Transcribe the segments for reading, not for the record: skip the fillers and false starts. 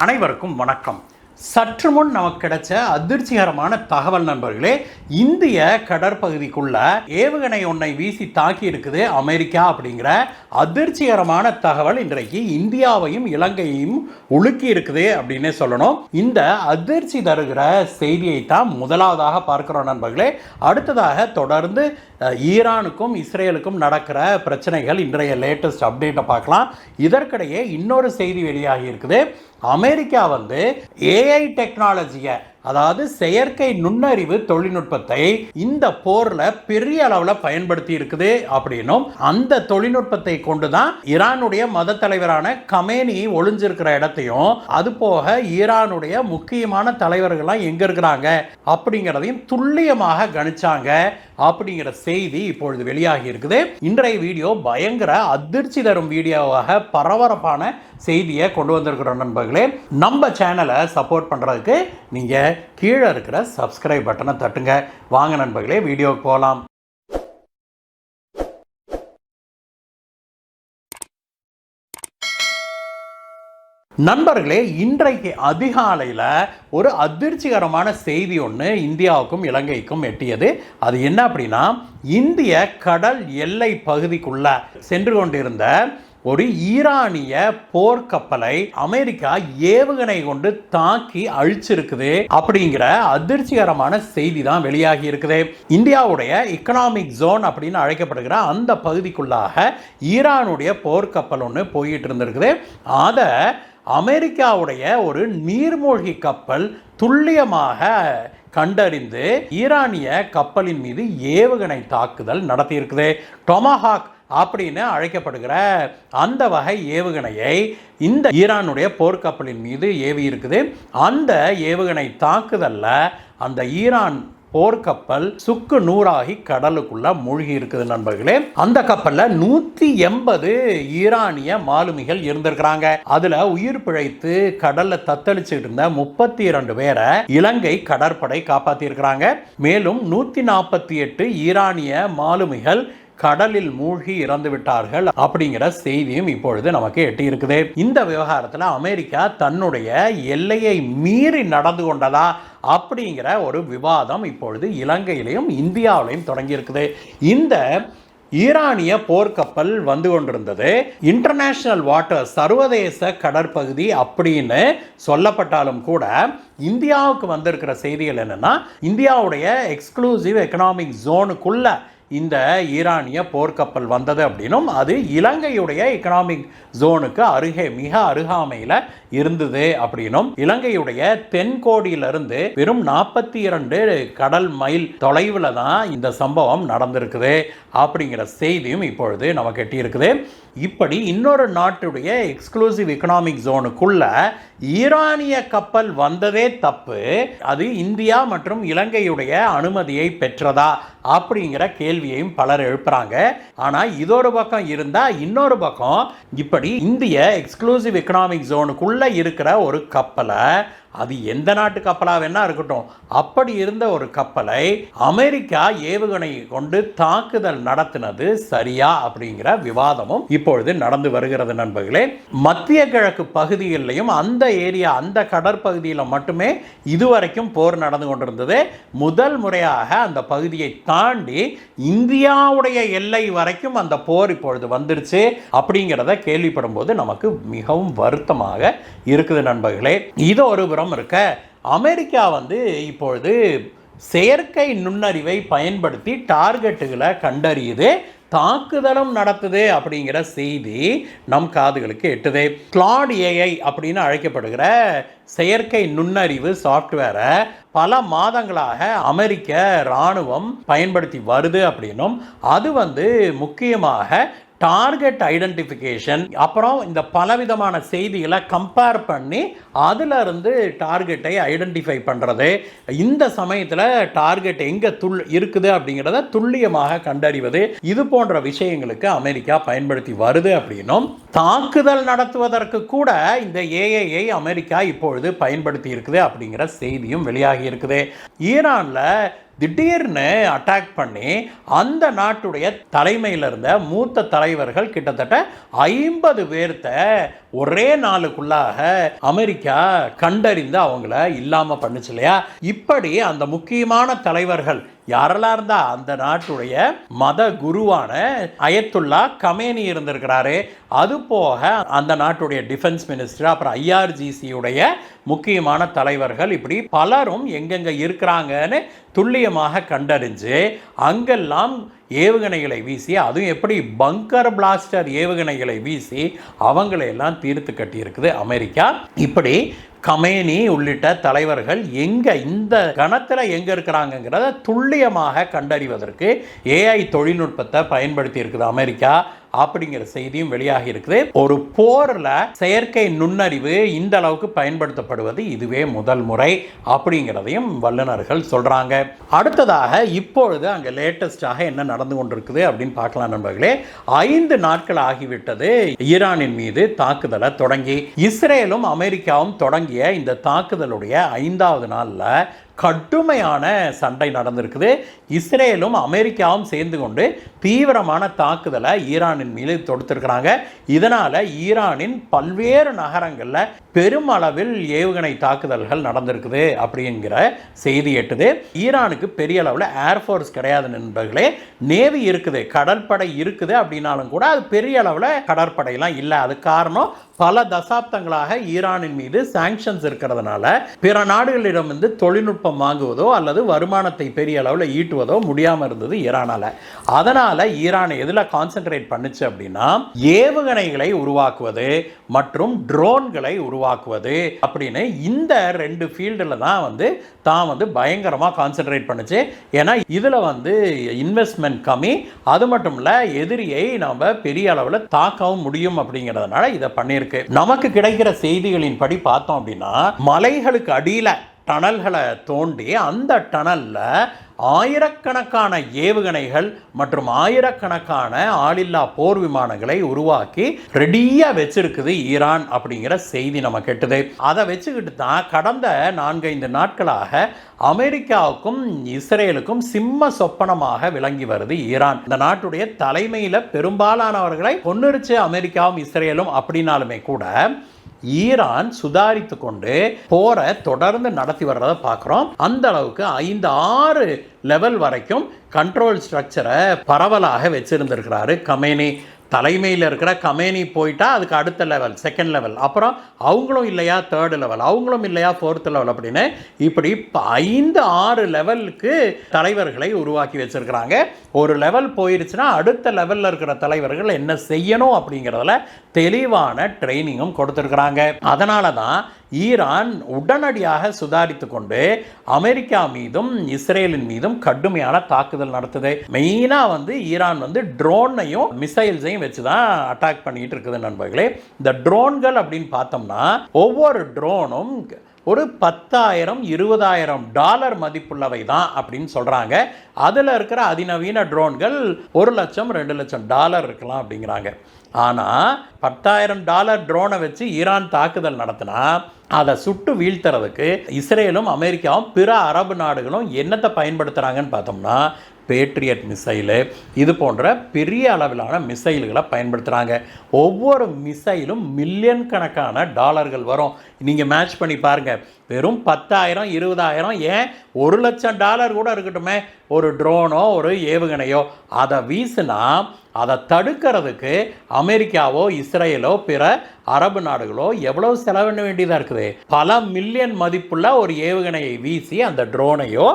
அனைவருக்கும் வணக்கம். சற்று முன் நமக்கு கிடைச்ச அதிர்ச்சிகரமான தகவல் நண்பர்களே. இந்திய கடற்பகுதிக்குள்ள ஏவுகணை ஒன்றை வீசி தாக்கி இருக்குது அமெரிக்கா அப்படிங்கிற அதிர்ச்சிகரமான தகவல் இன்றைக்கு இந்தியாவையும் இலங்கையையும் உலுக்கி இருக்குது அப்படின்னு சொல்லணும். இந்த அதிர்ச்சி தருகிற செய்தியை தான் முதலாவதாக பார்க்கிறோம் நண்பர்களே. அடுத்ததாக தொடர்ந்து ஈரானுக்கும் இஸ்ரேலுக்கும் நடக்கிற பிரச்சனைகள், இன்றைய லேட்டஸ்ட் அப்டேட்டை பார்க்கலாம். இதற்கிடையே இன்னொரு செய்தி வெளியாகி இருக்குது. அமெரிக்கா ஏஐ டெக்னாலஜியை, அதாவது செயற்கை நுண்ணறிவு தொழில்நுட்பத்தை இந்த போர்ல பெரிய அளவில் பயன்படுத்தி இருக்குது அப்படின்னும், அந்த தொழில்நுட்பத்தை கொண்டுதான் ஈரானுடைய மத தலைவரான கமேனி ஒளிஞ்சிருக்கிற இடத்தையும், அது போக ஈரானுடைய முக்கியமான தலைவர்கள்லாம் எங்க இருக்கிறாங்க அப்படிங்கிறதையும் துல்லியமாக கணிச்சாங்க அப்படிங்கிற செய்தி இப்பொழுது வெளியாகி இருக்குது. இன்றைய வீடியோ பயங்கர அதிர்ச்சி தரும் வீடியோவாக பரபரப்பான செய்தியை கொண்டு வந்திருக்கிறோம் நண்பர்களே. நம்ம சேனலை சப்போர்ட் பண்றதுக்கு நீங்க கீழே இருக்கிற சப்ஸ்கிரைப் பட்டனை தட்டுங்க. வாங்க நண்பர்களே, வீடியோக்கு போகலாம். நண்பர்களே, இன்றைக்கு அதிகாலையில் ஒரு அதிர்ச்சிகரமான செய்தி ஒன்று இந்தியாவுக்கும் இலங்கைக்கும் எட்டியது. அது என்ன அப்படின்னா, இந்திய கடல் எல்லை பகுதிக்குள்ள சென்று கொண்டிருந்த ஒரு ஈரானிய போர்க்கப்பலை அமெரிக்கா ஏவுகணை கொண்டு தாக்கி அழிச்சிருக்குது அப்படிங்கிற அதிர்ச்சிகரமான செய்தி தான் வெளியாகி இருக்குது. இந்தியாவுடைய எக்கனாமிக் ஜோன் அப்படின்னு அழைக்கப்படுகிற அந்த பகுதிக்குள்ளாக ஈரானுடைய போர்க்கப்பல் ஒன்று போயிட்டு இருந்திருக்குது. அதை அமெரிக்காவுடைய ஒரு நீர்மூழ்கி கப்பல் துல்லியமாக கண்டறிந்து ஈரானிய கப்பலின் மீது ஏவுகணை தாக்குதல் நடத்தியிருக்குது. டொமாஹாக் அப்படின்னு அழைக்கப்படுகிற அந்த வகை ஏவுகணையை இந்த ஈரானுடைய போர்க்கப்பலின் மீது ஏவி இருக்குது. அந்த ஏவுகணை தாக்குதல்ல அந்த ஈரான் போர்க்கப்பல் சுக்கு நூறாகி கடலுக்குள்ள மூழ்கி இருக்குது நண்பர்களே. அந்த கப்பல்ல 180 ஈரானிய மாலுமிகள் இருந்திருக்கிறாங்க. அதுல உயிர் பிழைத்து கடல்ல தத்தளிச்சுட்டு இருந்த 32 பேரை இலங்கை கடற்படை காப்பாத்தி இருக்கிறாங்க. மேலும் 148 ஈரானிய மாலுமிகள் கடலில் மூழ்கி இறந்து விட்டார்கள் அப்படிங்கிற செய்தியும் இப்பொழுது நமக்கு எட்டி இருக்குது. இந்த விவகாரத்தில் அமெரிக்கா தன்னுடைய எல்லையை மீறி நடந்து கொண்டதா அப்படிங்கிற ஒரு விவாதம் இப்பொழுது இலங்கையிலையும் இந்தியாவிலையும் தொடங்கி இருக்குது. இந்த ஈரானிய போர்க்கப்பல் வந்து கொண்டிருந்தது இன்டர்நேஷனல் வாட்டர், சர்வதேச கடற்பகுதி அப்படின்னு சொல்லப்பட்டாலும் கூட இந்தியாவுக்கு வந்திருக்கிற செய்திகள் என்னன்னா, இந்தியாவுடைய எக்ஸ்க்ளூசிவ் எக்கனாமிக் ஜோனுக்குள்ள இந்த ஈரானிய போர்க்கப்பல் வந்தது அப்படின்னும், அது இலங்கையுடைய எக்கனாமிக் ஜோனுக்கு அருகே, மிக அருகாமையில் இருந்தது அப்படின்னும், இலங்கையுடைய தென்கோடியிலிருந்து வெறும் 42 கடல் மைல் தொலைவில் தான் இந்த சம்பவம் நடந்திருக்குது அப்படிங்கிற செய்தியும் இப்பொழுது நமக்கு எட்டி இருக்குது. இப்படி இன்னொரு நாட்டுடைய எக்ஸ்க்ளூசிவ் எக்கனாமிக் ஜோனுக்குள்ள ஈரானிய கப்பல் வந்ததே தப்பு, அது இந்தியா மற்றும் இலங்கையுடைய அனுமதியை பெற்றதா அப்படிங்கிற கேள்வியையும் பலர் எழுப்புறாங்க. ஆனால் இதொரு பக்கம் இருந்தால் இன்னொரு பக்கம், இப்படி இந்திய எக்ஸ்க்ளூசிவ் எக்கனாமிக் ஜோனுக்குள்ள இருக்கிற ஒரு கப்பலை, அது எந்த நாட்டு கப்பலாக வேணா இருக்கட்டும், அப்படி இருந்த ஒரு கப்பலை அமெரிக்கா ஏவுகணை கொண்டு தாக்குதல் நடத்தினது சரியா அப்படிங்கிற விவாதமும் இப்பொழுது நடந்து வருகிறது நண்பர்களே. மத்திய கிழக்கு பகுதிகளிலையும் அந்த ஏரியா, அந்த கடற்பகுதியில் மட்டுமே இதுவரைக்கும் போர் நடந்து கொண்டிருந்தது. முதல் முறையாக அந்த பகுதியை தாண்டி இந்தியாவுடைய எல்லை வரைக்கும் அந்த போர் இப்பொழுது வந்துருச்சு அப்படிங்கிறத கேள்விப்படும் போது நமக்கு மிகவும் வருத்தமாக இருக்குது நண்பர்களே. இது ஒரு இருக்க அமெரிக்கா இப்பொழுது செயற்கை நுண்ணறிவை பயன்படுத்தி டார்கெட்டுகளை கண்டறியுது, தாக்குதலும் நடத்துது அப்படிங்கிற செய்தி நம் காதுகளுக்கு எட்டுது. கிளாட் ஏஐ அப்படின்னு அழைக்கப்படுகிற செயற்கை நுண்ணறிவு சாஃப்ட்வேரை பல மாதங்களாக அமெரிக்க இராணுவம் பயன்படுத்தி வருது அப்படின்னும், அது முக்கியமாக டார்கெட் ஐடென்டிஃபிகேஷன், அப்புறம் இந்த பலவிதமான செய்திகளை கம்பேர் பண்ணி அதில் இருந்து டார்கெட்டை ஐடென்டிஃபை பண்ணுறது, இந்த சமயத்தில் டார்கெட் எங்கே இருக்குது அப்படிங்கிறத துல்லியமாக கண்டறிவது, இது போன்ற விஷயங்களுக்கு அமெரிக்கா பயன்படுத்தி வருது அப்படின்னும், தாக்குதல் நடத்துவதற்கு கூட இந்த ஏஐயை அமெரிக்கா இப்பொழுது பயன்படுத்தி இருக்குது அப்படிங்கிற செய்தியும் வெளியாகி இருக்குது. ஈரானில் திடீர்னு அட்டாக் பண்ணி அந்த நாட்டுடைய தலைமையில் இருந்த மூத்த தலைவர்கள் கிட்டத்தட்ட 50 பேர்த்த ஒரே நாளுக்குள்ளாக அமெரிக்கா கண்டறிந்து அவங்கள இல்லாம பண்ணுச்சு இல்லையா. இப்படி அந்த முக்கியமான தலைவர்கள் யாரெல்லாம் இருந்தா அந்த நாட்டுடைய மத குருவான அயத்துல்லா கமேனி இருந்திருக்கிறாரு. அது போக அந்த நாட்டுடைய டிஃபென்ஸ் மினிஸ்டர், அப்புறம் ஐஆர்ஜிசியுடைய முக்கியமான தலைவர்கள், இப்படி பலரும் எங்கெங்க இருக்கிறாங்கன்னு துல்லியமாக கண்டறிஞ்சு அங்கெல்லாம் ஏவுகணைகளை வீசி, அதுவும் எப்படி பங்கர் பிளாஸ்டர் ஏவுகணைகளை வீசி அவங்களையெல்லாம் தீர்த்து கட்டியிருக்குது அமெரிக்கா. இப்படி கமேனி உள்ளிட்ட தலைவர்கள் எங்க இந்த கணத்தில் எங்க இருக்கிறாங்கிறத துல்லியமாக கண்டறிவதற்கு ஏஐ தொழில்நுட்பத்தை பயன்படுத்தி இருக்குது அமெரிக்கா அப்படிங்கிற செய்தியும் வெளியாகி இருக்குது. ஒரு போர்ல செயற்கை நுண்ணறிவு இந்த அளவுக்கு பயன்படுத்தப்படுவது இதுவே முதல் முறை அப்படிங்கிறதையும் வல்லுநர்கள் சொல்றாங்க. அடுத்ததாக இப்பொழுது அங்க லேட்டஸ்டாக என்ன நடந்து கொண்டிருக்குது அப்படின்னு பார்க்கலாம் நண்பர்களே. 5 நாட்கள் ஆகிவிட்டது ஈரானின் மீது தாக்குதலை தொடங்கி. இஸ்ரேலும் அமெரிக்காவும் தொடங்கிய இந்த தாக்குதலுடைய 5வது நாள்ல கடுமையான சண்டை நடந்திருக்குது. இஸ்ரேலும் அமெரிக்காவும் சேர்ந்து கொண்டு தீவிரமான தாக்குதலை ஈரானின் மீது தொடுத்திருக்கிறாங்க. இதனால ஈரானின் பல்வேறு நகரங்களில் பெருமளவில் ஏவுகணை தாக்குதல்கள் நடந்திருக்குது அப்படிங்கிற செய்தி எட்டுது. ஈரானுக்கு பெரிய அளவில் ஏர்ஃபோர்ஸ் கிடையாது நண்பர்களே, நேவி இருக்குது, கடற்படை இருக்குது. அப்படின்னாலும் கூட அது பெரிய அளவில் கடற்படையெல்லாம் இல்லை. அது காரணம் பல தசாப்தங்களாக ஈரானின் மீது சாங்ஷன்ஸ் இருக்கிறதுனால பிற நாடுகளிடம் வந்து தொழில்நுட்பம் வாங்குவதோ அல்லது வருமானத்தை பெரிய அளவில் ஈட்டுவதோ முடியாமல் இருந்தது ஈரானால. அதனால ஈரான் எதில் கான்சென்ட்ரேட் பண்ணுச்சு அப்படின்னா ஏவுகணைகளை உருவாக்குவது மற்றும் ட்ரோன்களை உருவாக்குவது அப்படின்னு இந்த 2 ஃபீல்டில் தான் தான் பயங்கரமாக கான்சென்ட்ரேட் பண்ணுச்சு. ஏன்னா இதில் இன்வெஸ்ட்மெண்ட் கம்மி, அது மட்டும் இல்லை எதிரியை நம்ம பெரிய அளவில் தாக்கவும் முடியும் அப்படிங்கிறதுனால இதை பண்ணியிருக்கு. நமக்கு கிடைக்கிற செய்திகளின் படி பார்த்தோம் அப்படின்னா மலைகளுக்கு அடியில் டனல்களை தோண்டி அந்த டனல்ல ஆயிரக்கணக்கான ஏவுகணைகள் மற்றும் ஆயிரக்கணக்கான ஆளில்லா போர் விமானங்களை உருவாக்கி ரெடியா வச்சிருக்குது ஈரான் அப்படிங்கிற செய்தி நம்ம கேட்டது. அதை வச்சுக்கிட்டு தான் கடந்த 4-5 நாட்களாக அமெரிக்காவுக்கும் இஸ்ரேலுக்கும் சிம்ம சொப்பனமாக விளங்கி வருது ஈரான். இந்த நாட்டுடைய தலைமையில பெரும்பாலானவர்களை கொன்னுருச்சு அமெரிக்காவும் இஸ்ரேலும். அப்படின்னாலுமே கூட ஈரான் சுதாரித்து கொண்டு போரை தொடர்ந்து நடத்தி வர்றதை பார்க்குறோம். அந்த அளவுக்கு 5-6 லெவல் வரைக்கும் கண்ட்ரோல் ஸ்ட்ரக்சரை பரவலாக வச்சிருந்திருக்கிறாரு கமேனி. தலைமையில் இருக்கிற கமேனி போயிட்டா அதுக்கு அடுத்த லெவல், செகண்ட் லெவல், அப்புறம் அவங்களும் இல்லையா 3rd லெவல், அவங்களும் இல்லையா 4th லெவல் அப்படின்னு இப்படி 5-6 லெவலுக்கு தலைவர்களை உருவாக்கி வச்சிருக்கிறாங்க. ஒரு லெவல் போயிருச்சுன்னா அடுத்த லெவலில் இருக்கிற தலைவர்கள் என்ன செய்யணும் அப்படிங்கிறதுல தெளிவான ட்ரைனிங்கும் கொடுத்துருக்குறாங்க. அதனால தான் ஈரான் உடனடியாக சுதாரித்து கொண்டு அமெரிக்கா மீதும் இஸ்ரேலின் மீதும் கடுமையான தாக்குதல் நடத்துது. மெயினாக ஈரான் ட்ரோனையும் மிசைல்ஸையும் வச்சு தான் அட்டாக் பண்ணிட்டு இருக்குது நண்பர்களே. இந்த ட்ரோன்கள் அப்படின்னு பார்த்தோம்னா ஒவ்வொரு ட்ரோனும் ஒரு $10,000-20,000 மதிப்புள்ளவை தான் அப்படின்னு சொல்கிறாங்க. அதில் இருக்கிற அதிநவீன ட்ரோன்கள் $1,00,000-2,00,000 இருக்கலாம் அப்படிங்கிறாங்க. ஆனால் $10,000 ட்ரோனை வச்சு ஈரான் தாக்குதல் நடத்தினா அதை சுட்டு வீழ்த்துறதுக்கு இஸ்ரேலும் அமெரிக்காவும் பிற அரபு நாடுகளும் என்னத்தை பயன்படுத்துகிறாங்கன்னு பார்த்தோம்னா பேட்ரியட் மிசைலு, இது போன்ற பெரிய அளவிலான மிசைல்களை பயன்படுத்துகிறாங்க. ஒவ்வொரு மிசைலும் மில்லியன் கணக்கான டாலர்கள் வரும். நீங்கள் மேட்ச் பண்ணி பாருங்கள். வெறும் 10,000, 20,000, ஏன் $1,00,000 கூட இருக்கட்டுமே ஒரு ட்ரோனோ ஒரு ஏவுகணையோ, அதை வீசினா அதை தடுக்கிறதுக்கு அமெரிக்காவோ இஸ்ரேலோ பிற அரபு நாடுகளோ எவ்வளவு செலவிட வேண்டியதாக இருக்குது. பல மில்லியன் மதிப்புள்ள ஒரு ஏவுகணையை வீசி அந்த ட்ரோனையோ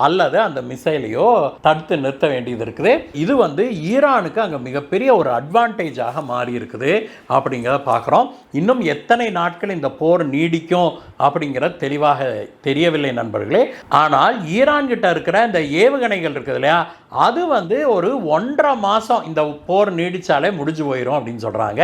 அல்லது அந்த மிசைலையோ தடுத்து நிறுத்த வேண்டியது இருக்குது. இது ஈரானுக்கு அங்கே மிகப்பெரிய ஒரு அட்வான்டேஜாக மாறி இருக்குது அப்படிங்கிறத பார்க்குறோம். இன்னும் எத்தனை நாட்கள் இந்த போர் நீடிக்கும் அப்படிங்கிறது தெளிவாக தெரியவில்லை நண்பர்களே. ஆனால் ஈரான் கிட்ட இருக்கிற இந்த ஏவுகணைகள் இருக்குது இல்லையா, அது ஒரு 1.5 மாதம் இந்த போர் நீடிச்சாலே முடிஞ்சு போயிடும் அப்படின்னு சொல்கிறாங்க.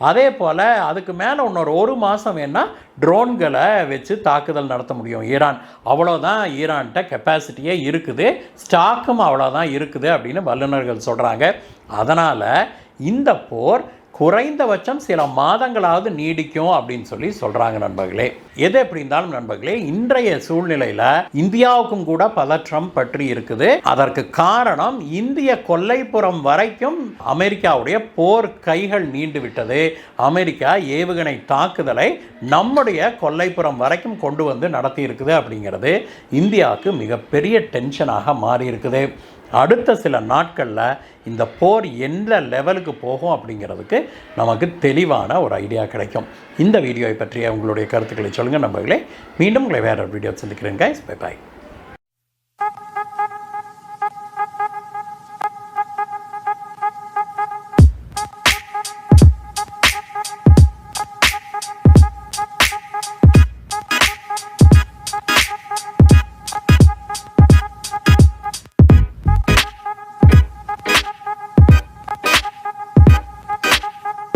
அதே போல் அதுக்கு மேலே இன்னொரு 1 மாதம் வேணால் ட்ரோன்களை வச்சு தாக்குதல் நடத்த முடியும் ஈரான். அவ்வளோதான் ஈரான்கிட்ட கெப்பாசிட்டியே இருக்குது, ஸ்டாக்கும் அவ்வளோதான் இருக்குது அப்படின்னு வல்லுநர்கள் சொல்கிறாங்க. அதனால் இந்த போர் குறைந்தபட்சம் சில மாதங்களாவது நீடிக்கும் அப்படின்னு சொல்லி சொல்றாங்க நண்பர்களே. எது எப்படி இருந்தாலும் நண்பர்களே, இன்றைய சூழ்நிலையில் இந்தியாவுக்கும் கூட பதற்றம் பற்றி இருக்குது. அதற்கு காரணம் இந்திய கொல்லைப்புறம் வரைக்கும் அமெரிக்காவுடைய போர் கைகள் நீண்டு விட்டது. அமெரிக்கா ஏவுகணை தாக்குதலை நம்முடைய கொல்லைப்புறம் வரைக்கும் கொண்டு வந்து நடத்தி இருக்குது அப்படிங்கிறது இந்தியாவுக்கு மிகப்பெரிய டென்ஷனாக மாறி இருக்குது. அடுத்த சில நாட்களில் இந்த போர் எந்த லெவலுக்கு போகும் அப்படிங்கிறதுக்கு நமக்கு தெளிவான ஒரு ஐடியா கிடைக்கும். இந்த வீடியோவை பற்றிய உங்களுடைய கருத்துக்களை சொல்லுங்கள் நண்பர்களே. மீண்டும் உங்களை வேற ஒரு வீடியோ சந்திக்கிறேன் கைஸ். Bye bye.